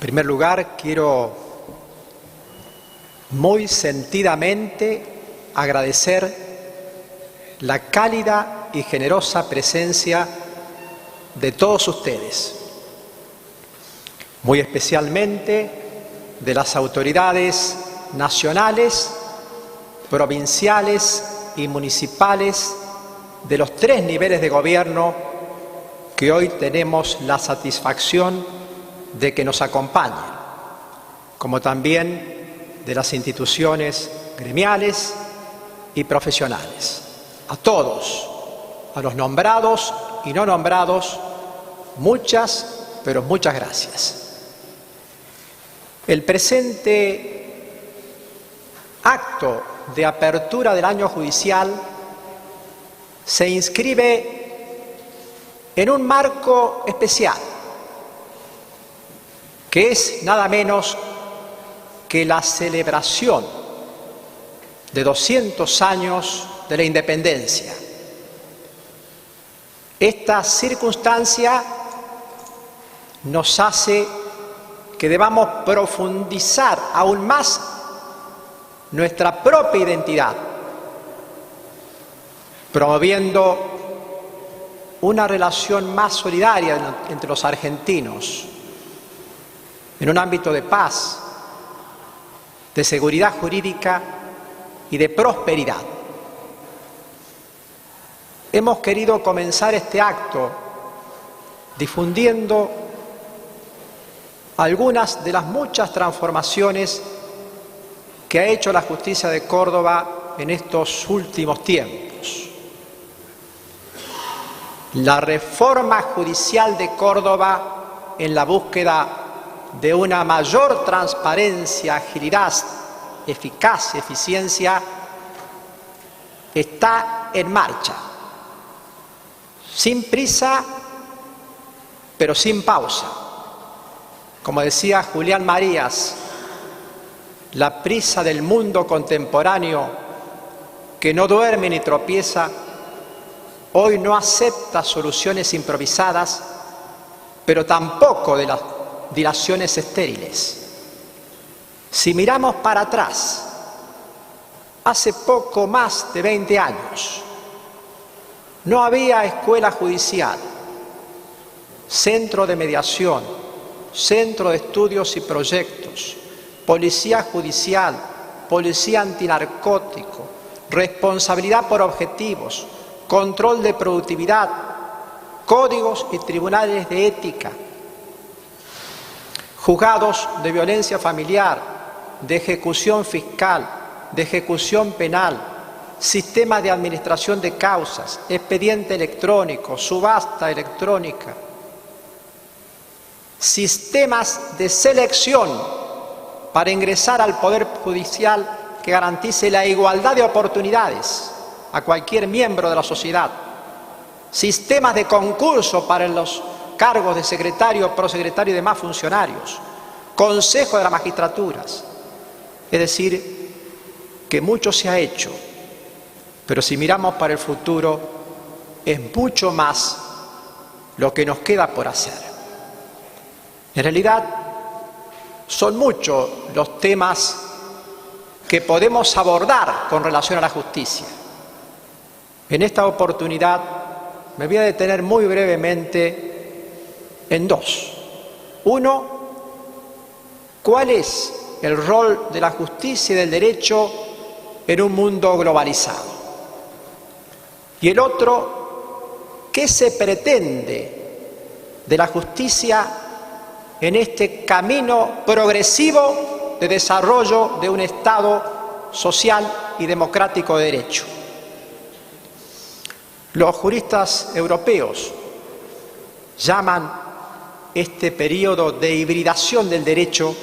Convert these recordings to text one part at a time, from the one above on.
primer lugar, quiero muy sentidamente agradecer la cálida y generosa presencia de todos ustedes, muy especialmente de las autoridades nacionales, provinciales y municipales de los 3 niveles de gobierno que hoy tenemos la satisfacción de que nos acompañen, como también de las instituciones gremiales y profesionales. A todos, a los nombrados y no nombrados, muchas, pero muchas gracias. El presente acto de apertura del año judicial se inscribe en un marco especial, que es nada menos que la celebración de 200 años de la independencia. Esta circunstancia nos hace que debamos profundizar aún más nuestra propia identidad, promoviendo una relación más solidaria entre los argentinos, en un ámbito de paz, de seguridad jurídica y de prosperidad. Hemos querido comenzar este acto difundiendo algunas de las muchas transformaciones que ha hecho la justicia de Córdoba en estos últimos tiempos. La reforma judicial de Córdoba en la búsqueda de una mayor transparencia, agilidad, eficacia, eficiencia, está en marcha, sin prisa, pero sin pausa. Como decía Julián Marías, la prisa del mundo contemporáneo, que no duerme ni tropieza, hoy no acepta soluciones improvisadas, pero tampoco de las dilaciones estériles. Si miramos para atrás, hace poco más de 20 años, no había escuela judicial, centro de mediación, centro de estudios y proyectos, policía judicial, policía antinarcótico, responsabilidad por objetivos, control de productividad, códigos y tribunales de ética, juzgados de violencia familiar, de ejecución fiscal, de ejecución penal, sistema de administración de causas, expediente electrónico, subasta electrónica, sistemas de selección para ingresar al Poder Judicial que garantice la igualdad de oportunidades a cualquier miembro de la sociedad, sistemas de concurso para los cargos de secretario, prosecretario y demás funcionarios, consejo de las magistraturas. Es decir, que mucho se ha hecho, pero si miramos para el futuro, es mucho más lo que nos queda por hacer. En realidad, son muchos los temas que podemos abordar con relación a la justicia. En esta oportunidad me voy a detener muy brevemente en 2. Uno, ¿cuál es el rol de la justicia y del derecho en un mundo globalizado? Y el otro, ¿qué se pretende de la justicia en este camino progresivo de desarrollo de un Estado social y democrático de derecho? Los juristas europeos llaman este periodo de hibridación del derecho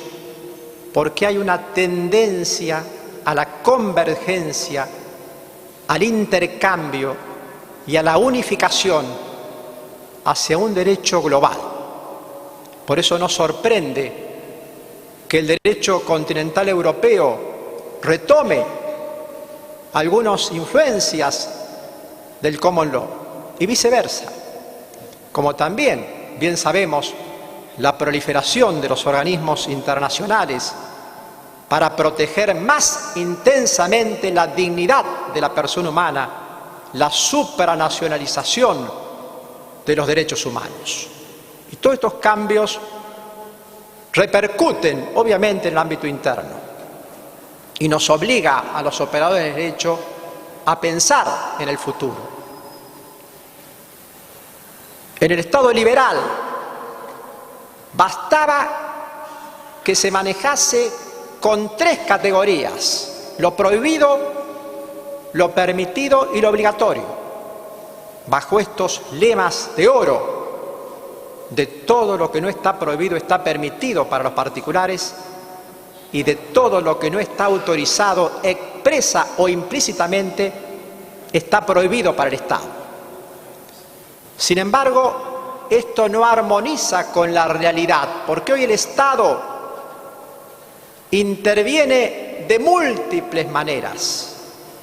porque hay una tendencia a la convergencia, al intercambio y a la unificación hacia un derecho global. Por eso no sorprende que el derecho continental europeo retome algunas influencias del common law y viceversa, como también bien sabemos la proliferación de los organismos internacionales para proteger más intensamente la dignidad de la persona humana, la supranacionalización de los derechos humanos. Y todos estos cambios repercuten obviamente en el ámbito interno y nos obliga a los operadores del derecho a pensar en el futuro. En el Estado liberal bastaba que se manejase con 3 categorías: lo prohibido, lo permitido y lo obligatorio. Bajo estos lemas de oro de todo lo que no está prohibido está permitido para los particulares y de todo lo que no está autorizado expresa o implícitamente está prohibido para el Estado. Sin embargo, esto no armoniza con la realidad, porque hoy el Estado interviene de múltiples maneras,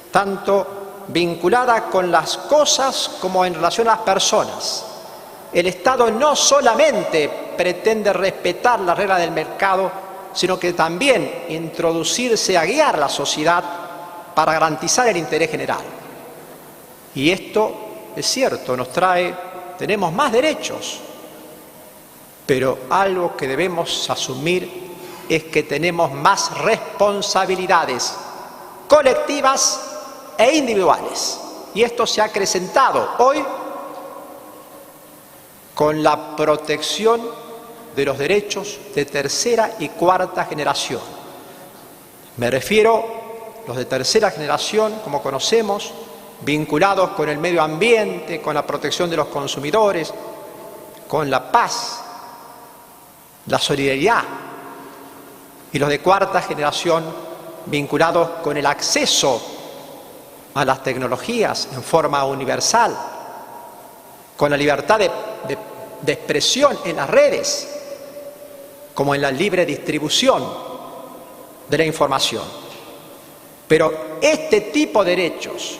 tanto vinculada con las cosas como en relación a las personas. El Estado no solamente pretende respetar las reglas del mercado, sino que también introducirse a guiar la sociedad para garantizar el interés general. Y esto es cierto, tenemos más derechos, pero algo que debemos asumir es que tenemos más responsabilidades colectivas e individuales. Y esto se ha acrecentado hoy con la protección de los derechos de tercera y cuarta generación. Me refiero a los de tercera generación, como conocemos, vinculados con el medio ambiente, con la protección de los consumidores, con la paz, la solidaridad, y los de cuarta generación vinculados con el acceso a las tecnologías en forma universal, con la libertad de expresión en las redes, como en la libre distribución de la información. Pero este tipo de derechos,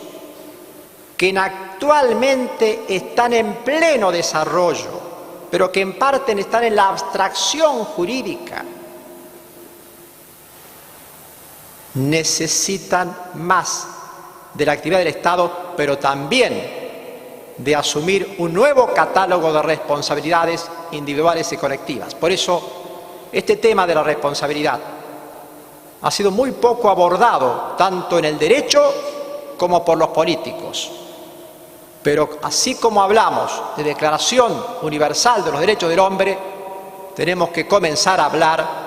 que actualmente están en pleno desarrollo, pero que en parte están en la abstracción jurídica, necesitan más de la actividad del Estado, pero también de asumir un nuevo catálogo de responsabilidades individuales y colectivas. Por eso, este tema de la responsabilidad ha sido muy poco abordado, tanto en el derecho como por los políticos. Pero así como hablamos de Declaración Universal de los Derechos del Hombre, tenemos que comenzar a hablar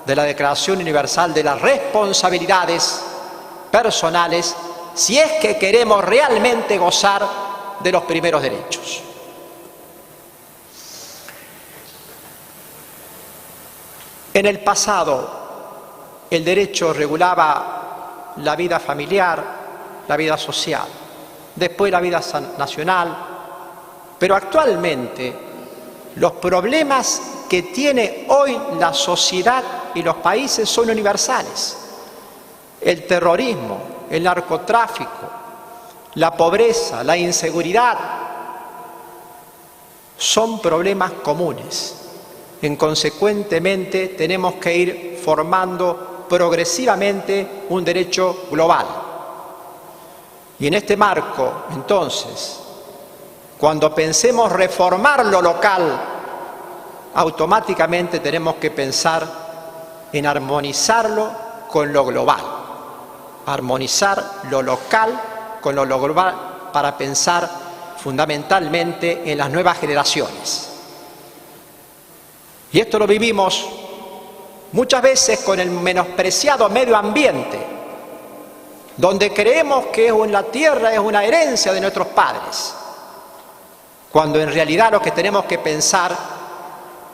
de la Declaración Universal de las responsabilidades personales, si es que queremos realmente gozar de los primeros derechos. En el pasado, el derecho regulaba la vida familiar, la vida social, después la vida nacional, pero actualmente los problemas que tiene hoy la sociedad y los países son universales. El terrorismo, el narcotráfico, la pobreza, la inseguridad, son problemas comunes. Consecuentemente, tenemos que ir formando progresivamente un derecho global. Y en este marco, entonces, cuando pensemos reformar lo local, automáticamente tenemos que pensar en armonizarlo con lo global. Armonizar lo local con lo global para pensar fundamentalmente en las nuevas generaciones. Y esto lo vivimos muchas veces con el menospreciado medio ambiente, donde creemos que la tierra es una herencia de nuestros padres, cuando en realidad lo que tenemos que pensar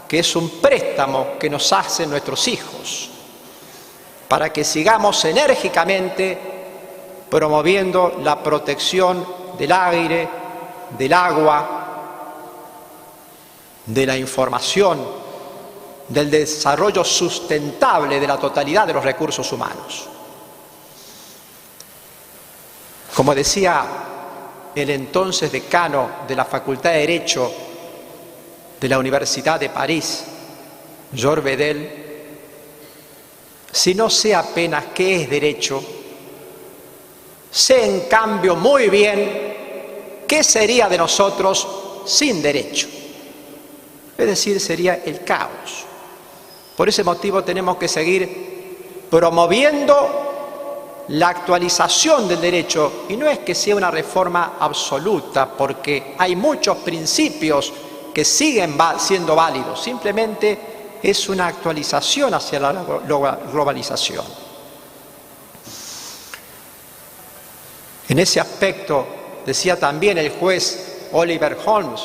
que es un préstamo que nos hacen nuestros hijos, para que sigamos enérgicamente promoviendo la protección del aire, del agua, de la información, del desarrollo sustentable de la totalidad de los recursos humanos. Como decía el entonces decano de la Facultad de Derecho de la Universidad de París, George Bedell, si no sé apenas qué es derecho, sé en cambio muy bien qué sería de nosotros sin derecho. Es decir, sería el caos. Por ese motivo tenemos que seguir promoviendo la actualización del derecho, y no es que sea una reforma absoluta, porque hay muchos principios que siguen siendo válidos, simplemente es una actualización hacia la globalización. En ese aspecto, decía también el juez Oliver Holmes,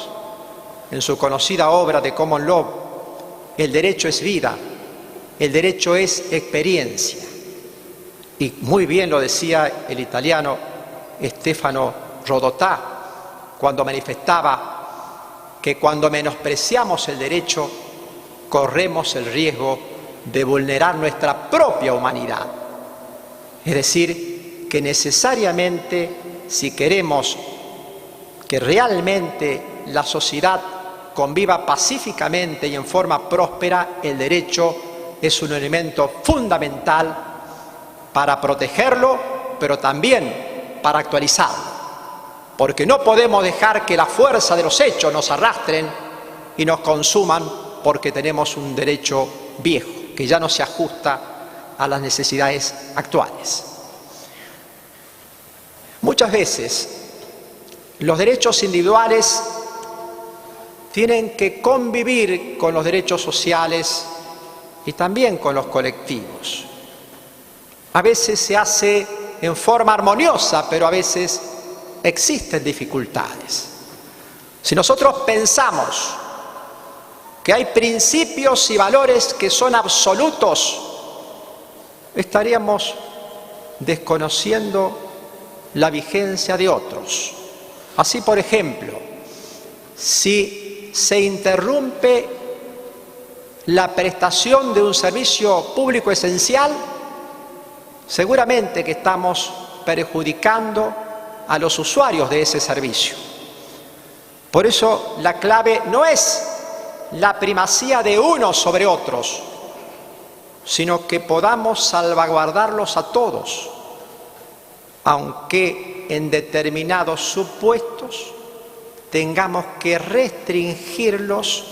en su conocida obra de Common Law, el derecho es vida, el derecho es experiencia. Y muy bien lo decía el italiano Stefano Rodotà cuando manifestaba que cuando menospreciamos el derecho corremos el riesgo de vulnerar nuestra propia humanidad. Es decir, que necesariamente, si queremos que realmente la sociedad conviva pacíficamente y en forma próspera, el derecho es un elemento fundamental para protegerlo, pero también para actualizarlo. Porque no podemos dejar que la fuerza de los hechos nos arrastren y nos consuman porque tenemos un derecho viejo, que ya no se ajusta a las necesidades actuales. Muchas veces los derechos individuales tienen que convivir con los derechos sociales y también con los colectivos. A veces se hace en forma armoniosa, pero a veces existen dificultades. Si nosotros pensamos que hay principios y valores que son absolutos, estaríamos desconociendo la vigencia de otros. Así, por ejemplo, si se interrumpe la prestación de un servicio público esencial, seguramente que estamos perjudicando a los usuarios de ese servicio. Por eso la clave no es la primacía de unos sobre otros, sino que podamos salvaguardarlos a todos, aunque en determinados supuestos tengamos que restringirlos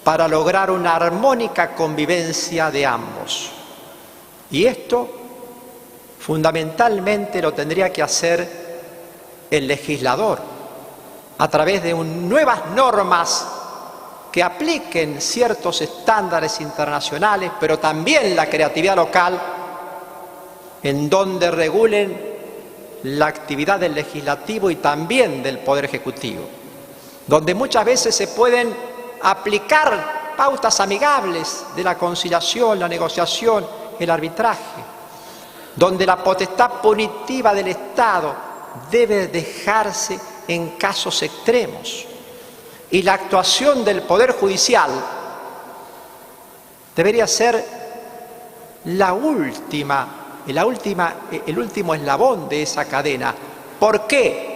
para lograr una armónica convivencia de ambos. Y esto fundamentalmente lo tendría que hacer el legislador a través de nuevas normas que apliquen ciertos estándares internacionales, pero también la creatividad local, en donde regulen la actividad del legislativo y también del Poder Ejecutivo, donde muchas veces se pueden aplicar pautas amigables de la conciliación, la negociación, el arbitraje, donde la potestad punitiva del Estado debe dejarse en casos extremos y la actuación del Poder Judicial debería ser el último eslabón de esa cadena. ¿Por qué?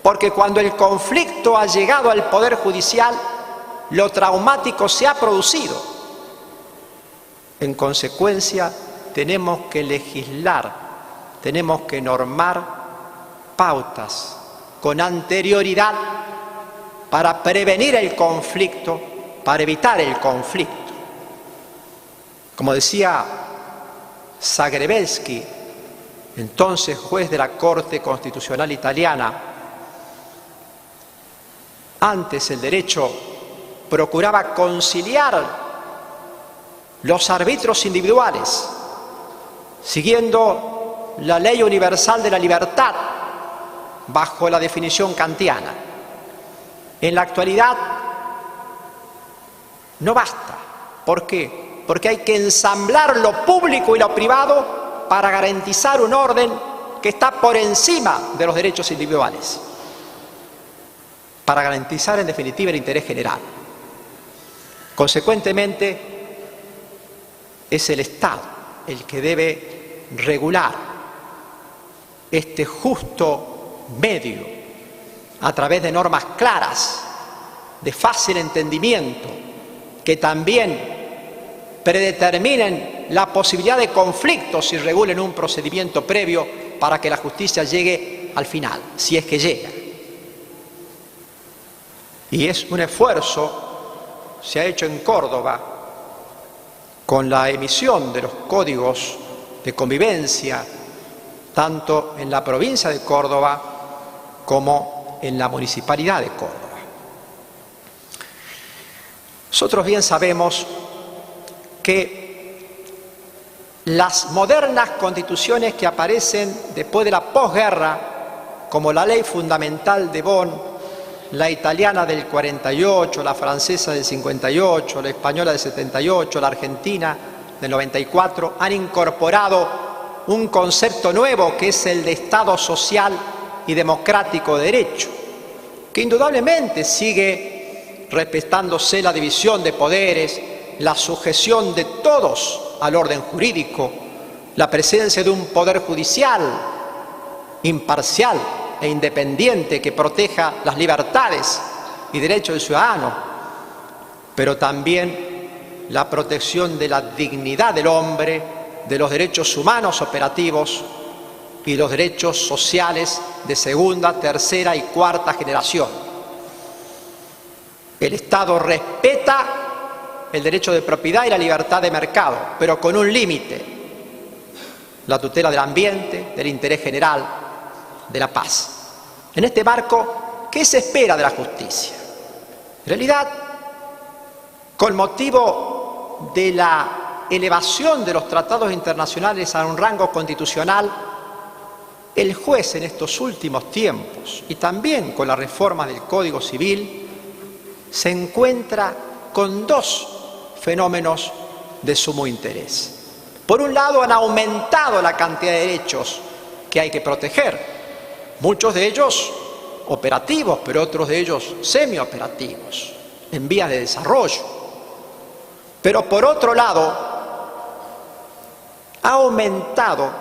Porque cuando el conflicto ha llegado al Poder Judicial, lo traumático se ha producido. En consecuencia, tenemos que legislar, tenemos que normar pautas con anterioridad para prevenir el conflicto, para evitar el conflicto. Como decía Zagrebelsky, entonces juez de la Corte Constitucional Italiana, antes el derecho procuraba conciliar los árbitros individuales, siguiendo la ley universal de la libertad bajo la definición kantiana. En la actualidad no basta. ¿Por qué? Porque hay que ensamblar lo público y lo privado para garantizar un orden que está por encima de los derechos individuales, para garantizar en definitiva el interés general. Consecuentemente, es el Estado el que debe regular este justo medio a través de normas claras, de fácil entendimiento, que también predeterminen la posibilidad de conflictos y regulen un procedimiento previo para que la justicia llegue al final, si es que llega. Y es un esfuerzo, se ha hecho en Córdoba, con la emisión de los códigos de convivencia, tanto en la provincia de Córdoba como en la municipalidad de Córdoba. Nosotros bien sabemos que las modernas constituciones que aparecen después de la posguerra, como la Ley Fundamental de Bonn, la italiana del 48, la francesa del 58, la española del 78, la argentina del 94, han incorporado un concepto nuevo que es el de Estado social y democrático de derecho, que indudablemente sigue respetándose la división de poderes, la sujeción de todos al orden jurídico, la presencia de un poder judicial imparcial e independiente que proteja las libertades y derechos del ciudadano, pero también la protección de la dignidad del hombre, de los derechos humanos operativos y los derechos sociales de segunda, tercera y cuarta generación. El Estado respeta el derecho de propiedad y la libertad de mercado, pero con un límite: la tutela del ambiente, del interés general, de la paz. En este marco, ¿qué se espera de la justicia? En realidad, con motivo de la elevación de los tratados internacionales a un rango constitucional, el juez en estos últimos tiempos, y también con la reforma del Código Civil, se encuentra con dos fenómenos de sumo interés. Por un lado, han aumentado la cantidad de derechos que hay que proteger, muchos de ellos operativos, pero otros de ellos semioperativos, en vías de desarrollo. Pero por otro lado, ha aumentado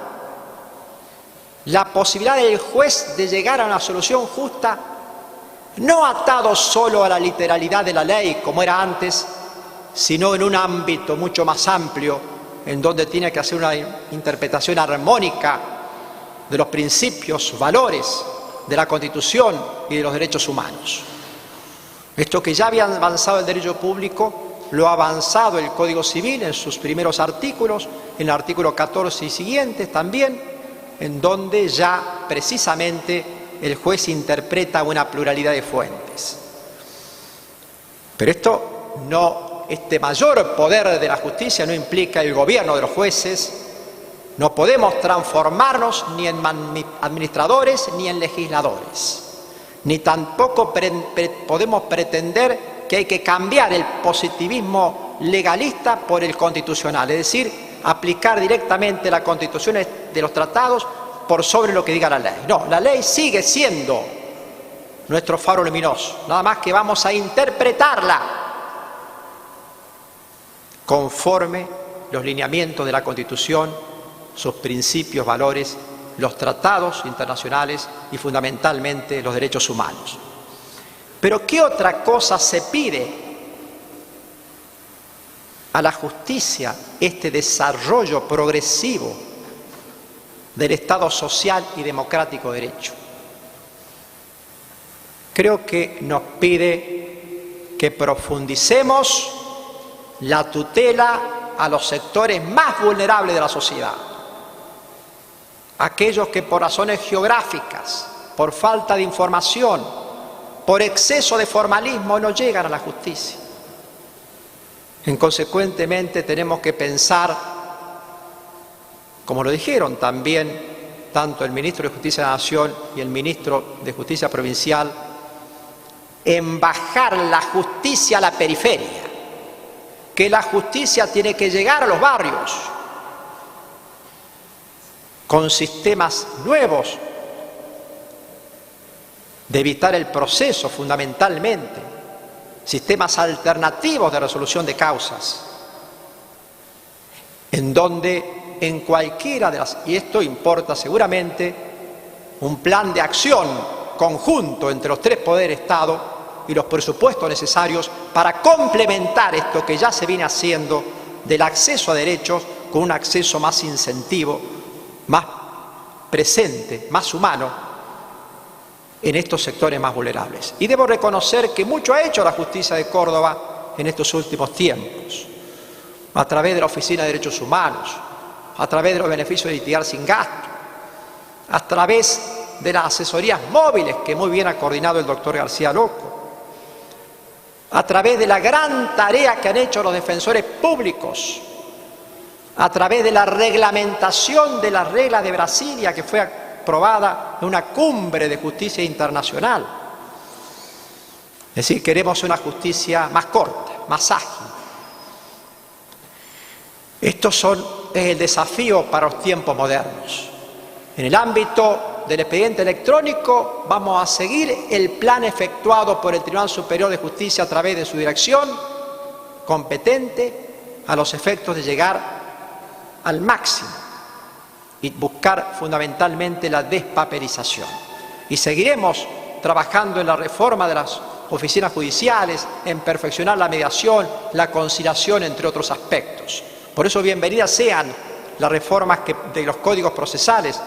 la posibilidad del juez de llegar a una solución justa, no atado solo a la literalidad de la ley como era antes, sino en un ámbito mucho más amplio, en donde tiene que hacer una interpretación armónica de los principios, valores de la Constitución y de los derechos humanos. Esto que ya había avanzado el derecho público, lo ha avanzado el Código Civil en sus primeros artículos, en el artículo 14 y siguientes también, en donde ya precisamente el juez interpreta una pluralidad de fuentes. Pero este mayor poder de la justicia no implica el gobierno de los jueces. No podemos transformarnos ni en administradores ni en legisladores, ni tampoco podemos pretender que hay que cambiar el positivismo legalista por el constitucional, es decir, aplicar directamente las constituciones de los tratados por sobre lo que diga la ley. No, la ley sigue siendo nuestro faro luminoso, nada más que vamos a interpretarla conforme los lineamientos de la Constitución, sus principios, valores, los tratados internacionales y fundamentalmente los derechos humanos. Pero ¿qué otra cosa se pide a la justicia? Este desarrollo progresivo del Estado social y democrático de derecho. Creo que nos pide que profundicemos la tutela a los sectores más vulnerables de la sociedad. Aquellos que por razones geográficas, por falta de información, por exceso de formalismo no llegan a la justicia. Consecuentemente tenemos que pensar, como lo dijeron también tanto el ministro de Justicia de la Nación y el ministro de Justicia Provincial, en bajar la justicia a la periferia, que la justicia tiene que llegar a los barrios, con sistemas nuevos de evitar el proceso fundamentalmente, sistemas alternativos de resolución de causas, en donde en cualquiera de las, y esto importa seguramente, un plan de acción conjunto entre los tres poderes Estado y los presupuestos necesarios para complementar esto que ya se viene haciendo del acceso a derechos con un acceso más incentivo, más presente, más humano en estos sectores más vulnerables. Y debo reconocer que mucho ha hecho la justicia de Córdoba en estos últimos tiempos, a través de la Oficina de Derechos Humanos, a través de los beneficios de litigar sin gasto, a través de las asesorías móviles que muy bien ha coordinado el doctor García Loco, a través de la gran tarea que han hecho los defensores públicos, a través de la reglamentación de las reglas de Brasilia que fue aprobada en una cumbre de justicia internacional. Es decir, queremos una justicia más corta, más ágil. Es el desafío para los tiempos modernos. En el ámbito del expediente electrónico vamos a seguir el plan efectuado por el Tribunal Superior de Justicia a través de su dirección competente a los efectos de llegar al máximo y buscar fundamentalmente la despapelización. Y seguiremos trabajando en la reforma de las oficinas judiciales, en perfeccionar la mediación, la conciliación, entre otros aspectos. Por eso bienvenidas sean las reformas de los códigos procesales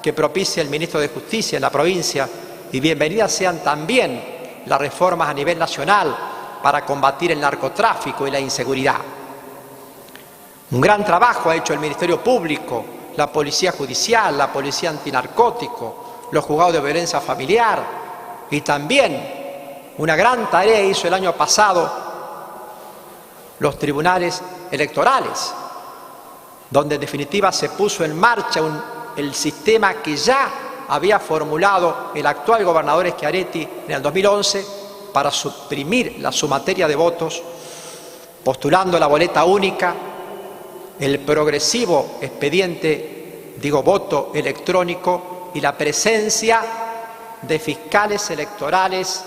que propicia el ministro de Justicia en la provincia, y bienvenidas sean también las reformas a nivel nacional para combatir el narcotráfico y la inseguridad. Un gran trabajo ha hecho el Ministerio Público, la Policía Judicial, la Policía Antinarcótico, los juzgados de violencia familiar, y también una gran tarea hizo el año pasado los tribunales electorales, donde en definitiva se puso en marcha el sistema que ya había formulado el actual gobernador Schiaretti en el 2011 para suprimir la sumatoria de votos, postulando la boleta única, el progresivo voto electrónico y la presencia de fiscales electorales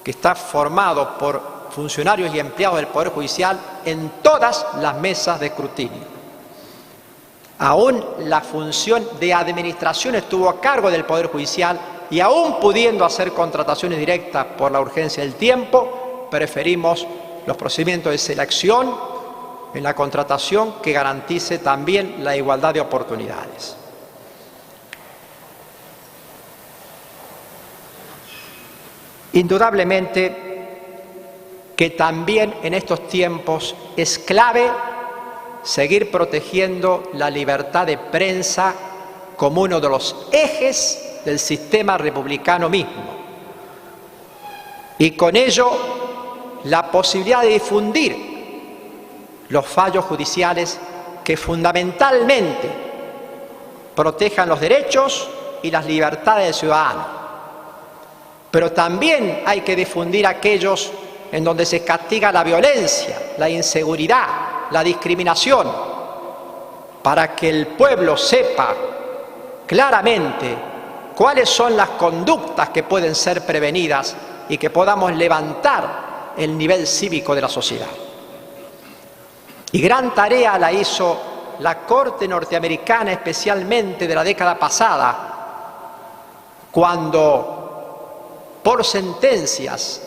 que está formado por funcionarios y empleados del Poder Judicial en todas las mesas de escrutinio. Aún la función de administración estuvo a cargo del Poder Judicial y aún pudiendo hacer contrataciones directas por la urgencia del tiempo, preferimos los procedimientos de selección en la contratación que garantice también la igualdad de oportunidades. Indudablemente que también en estos tiempos es clave seguir protegiendo la libertad de prensa como uno de los ejes del sistema republicano mismo. Y con ello, la posibilidad de difundir los fallos judiciales que fundamentalmente protejan los derechos y las libertades del ciudadano. Pero también hay que difundir aquellos en donde se castiga la violencia, la inseguridad, la discriminación, para que el pueblo sepa claramente cuáles son las conductas que pueden ser prevenidas y que podamos levantar el nivel cívico de la sociedad. Y gran tarea la hizo la Corte norteamericana, especialmente de la década pasada, cuando por sentencias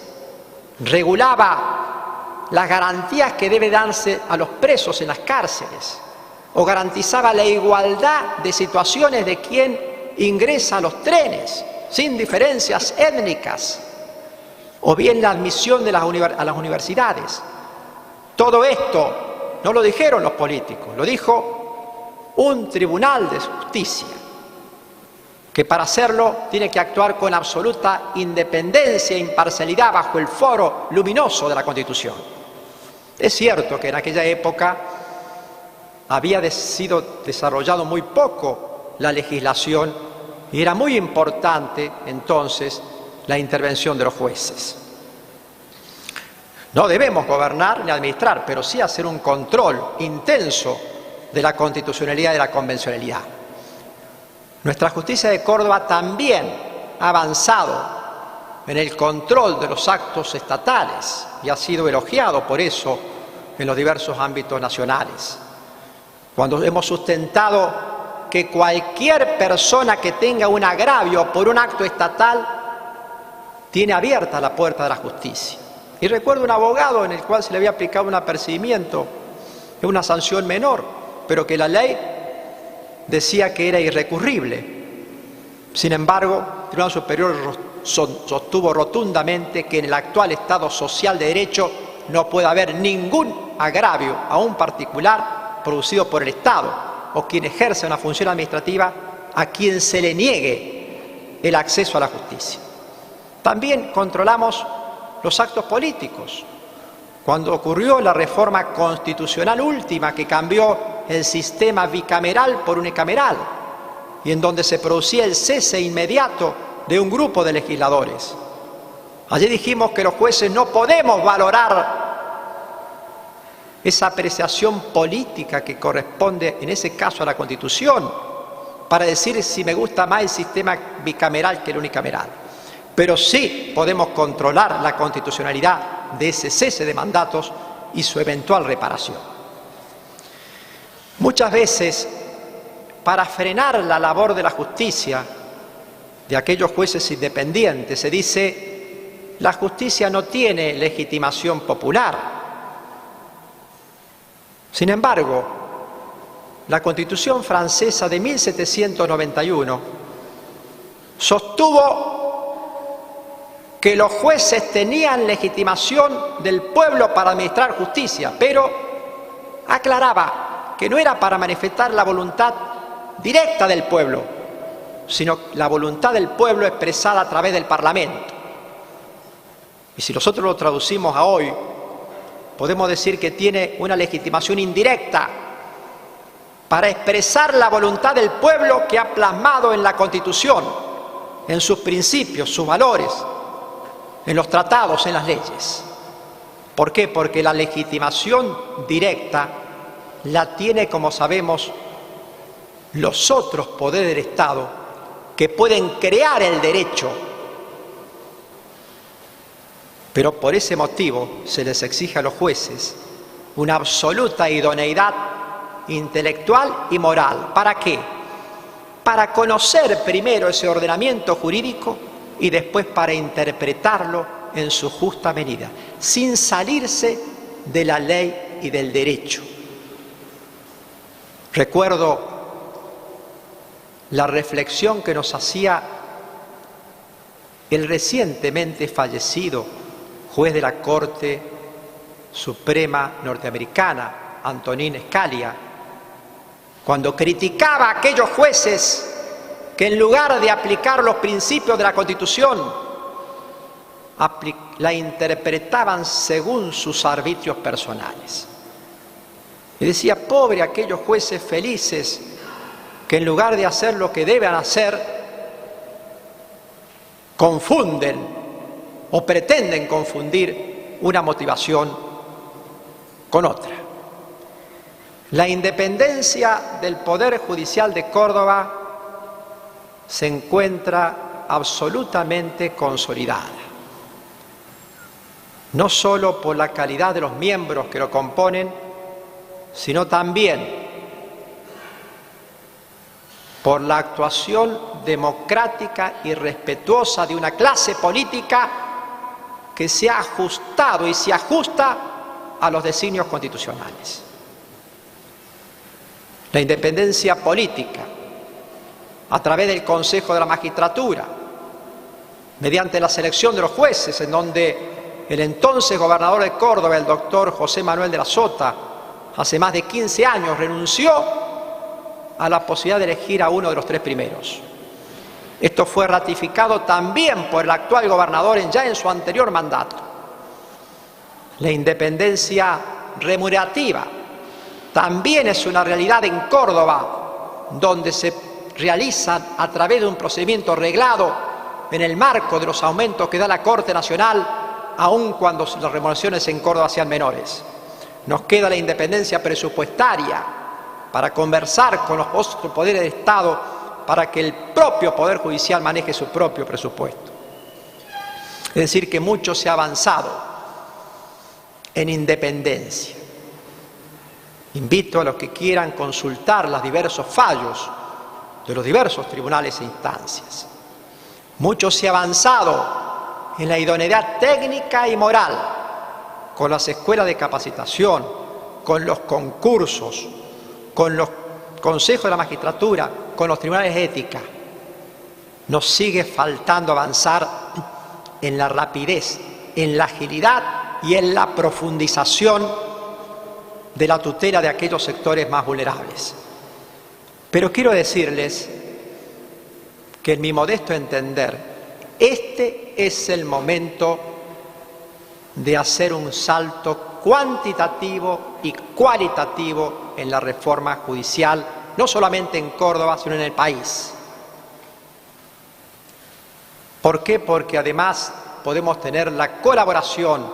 regulaba las garantías que debe darse a los presos en las cárceles, o garantizaba la igualdad de situaciones de quien ingresa a los trenes, sin diferencias étnicas, o bien la admisión a las universidades. Todo esto no lo dijeron los políticos, lo dijo un tribunal de justicia, que para hacerlo tiene que actuar con absoluta independencia e imparcialidad bajo el foro luminoso de la Constitución. Es cierto que en aquella época había sido desarrollado muy poco la legislación y era muy importante entonces la intervención de los jueces. No debemos gobernar ni administrar, pero sí hacer un control intenso de la constitucionalidad y de la convencionalidad. Nuestra justicia de Córdoba también ha avanzado en el control de los actos estatales y ha sido elogiado por eso en los diversos ámbitos nacionales. Cuando hemos sustentado que cualquier persona que tenga un agravio por un acto estatal tiene abierta la puerta de la justicia. Y recuerdo un abogado en el cual se le había aplicado un apercibimiento, una sanción menor, pero que la ley decía que era irrecurrible. Sin embargo, el Tribunal Superior sostuvo rotundamente que en el actual Estado social de derecho no puede haber ningún agravio a un particular producido por el Estado o quien ejerce una función administrativa a quien se le niegue el acceso a la justicia. También controlamos los actos políticos. Cuando ocurrió la reforma constitucional última que cambió el sistema bicameral por unicameral y en donde se producía el cese inmediato de un grupo de legisladores, allí dijimos que los jueces no podemos valorar esa apreciación política que corresponde en ese caso a la Constitución para decir si me gusta más el sistema bicameral que el unicameral. Pero sí podemos controlar la constitucionalidad de ese cese de mandatos y su eventual reparación. Muchas veces, para frenar la labor de la justicia, de aquellos jueces independientes, se dice: la justicia no tiene legitimación popular. Sin embargo, la Constitución francesa de 1791 sostuvo que los jueces tenían legitimación del pueblo para administrar justicia, pero aclaraba que no era para manifestar la voluntad directa del pueblo, sino la voluntad del pueblo expresada a través del Parlamento. Y si nosotros lo traducimos a hoy, podemos decir que tiene una legitimación indirecta para expresar la voluntad del pueblo que ha plasmado en la Constitución, en sus principios, sus valores, en los tratados, en las leyes. ¿Por qué? Porque la legitimación directa la tiene, como sabemos, los otros poderes del Estado que pueden crear el derecho. Pero por ese motivo se les exige a los jueces una absoluta idoneidad intelectual y moral. ¿Para qué? Para conocer primero ese ordenamiento jurídico y después para interpretarlo en su justa medida, sin salirse de la ley y del derecho. Recuerdo la reflexión que nos hacía el recientemente fallecido juez de la Corte Suprema norteamericana, Antonin Scalia, cuando criticaba a aquellos jueces que en lugar de aplicar los principios de la Constitución, la interpretaban según sus arbitrios personales. Y decía: pobre aquellos jueces felices que en lugar de hacer lo que deben hacer, confunden o pretenden confundir una motivación con otra. La independencia del Poder Judicial de Córdoba se encuentra absolutamente consolidada, no solo por la calidad de los miembros que lo componen, sino también por la actuación democrática y respetuosa de una clase política que se ha ajustado y se ajusta a los designios constitucionales. La independencia política, a través del Consejo de la Magistratura, mediante la selección de los jueces, en donde el entonces gobernador de Córdoba, el doctor José Manuel de la Sota, hace más de 15 años renunció a la posibilidad de elegir a uno de los 3 primeros. Esto fue ratificado también por el actual gobernador ya en su anterior mandato. La independencia remunerativa también es una realidad en Córdoba, donde se realizan a través de un procedimiento reglado en el marco de los aumentos que da la Corte Nacional, aun cuando las remuneraciones en Córdoba sean menores. Nos queda la independencia presupuestaria para conversar con los otros poderes del Estado para que el propio Poder Judicial maneje su propio presupuesto. Es decir, que mucho se ha avanzado en independencia. Invito a los que quieran consultar los diversos fallos de los diversos tribunales e instancias. Mucho se ha avanzado en la idoneidad técnica y moral, con las escuelas de capacitación, con los concursos, con los consejos de la magistratura, con los tribunales de ética. Nos sigue faltando avanzar en la rapidez, en la agilidad y en la profundización de la tutela de aquellos sectores más vulnerables. Pero quiero decirles que en mi modesto entender, este es el momento de hacer un salto cuantitativo y cualitativo en la reforma judicial, no solamente en Córdoba, sino en el país. ¿Por qué? Porque además podemos tener la colaboración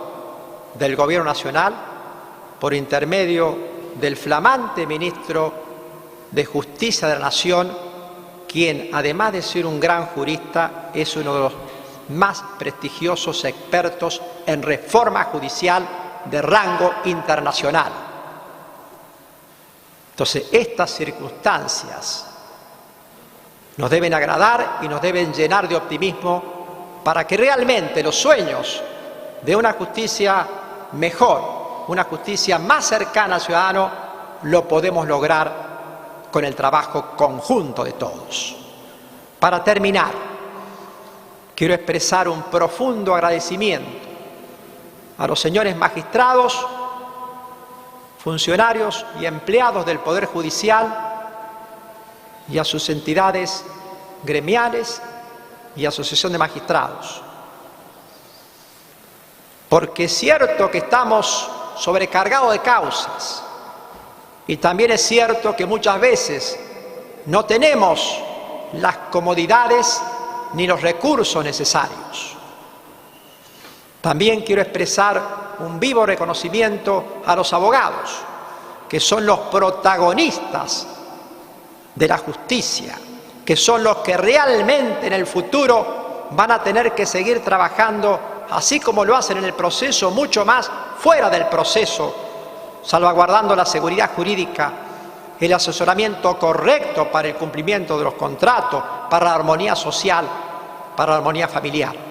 del Gobierno Nacional por intermedio del flamante ministro de Justicia de la Nación, quien, además de ser un gran jurista, es uno de los más prestigiosos expertos en reforma judicial de rango internacional. Entonces, estas circunstancias nos deben agradar y nos deben llenar de optimismo para que realmente los sueños de una justicia mejor, una justicia más cercana al ciudadano, lo podemos lograr con el trabajo conjunto de todos. Para terminar, quiero expresar un profundo agradecimiento a los señores magistrados, funcionarios y empleados del Poder Judicial y a sus entidades gremiales y asociación de magistrados. Porque es cierto que estamos sobrecargados de causas y también es cierto que muchas veces no tenemos las comodidades ni los recursos necesarios. También quiero expresar un vivo reconocimiento a los abogados, que son los protagonistas de la justicia, que son los que realmente en el futuro van a tener que seguir trabajando, así como lo hacen en el proceso, mucho más fuera del proceso, salvaguardando la seguridad jurídica, el asesoramiento correcto para el cumplimiento de los contratos, para la armonía social, para la armonía familiar.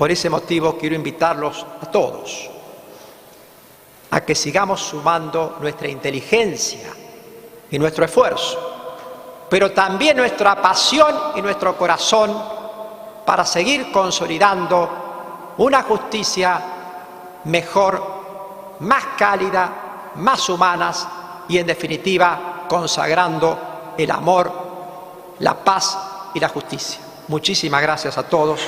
Por ese motivo quiero invitarlos a todos a que sigamos sumando nuestra inteligencia y nuestro esfuerzo, pero también nuestra pasión y nuestro corazón para seguir consolidando una justicia mejor, más cálida, más humanas y, en definitiva, consagrando el amor, la paz y la justicia. Muchísimas gracias a todos.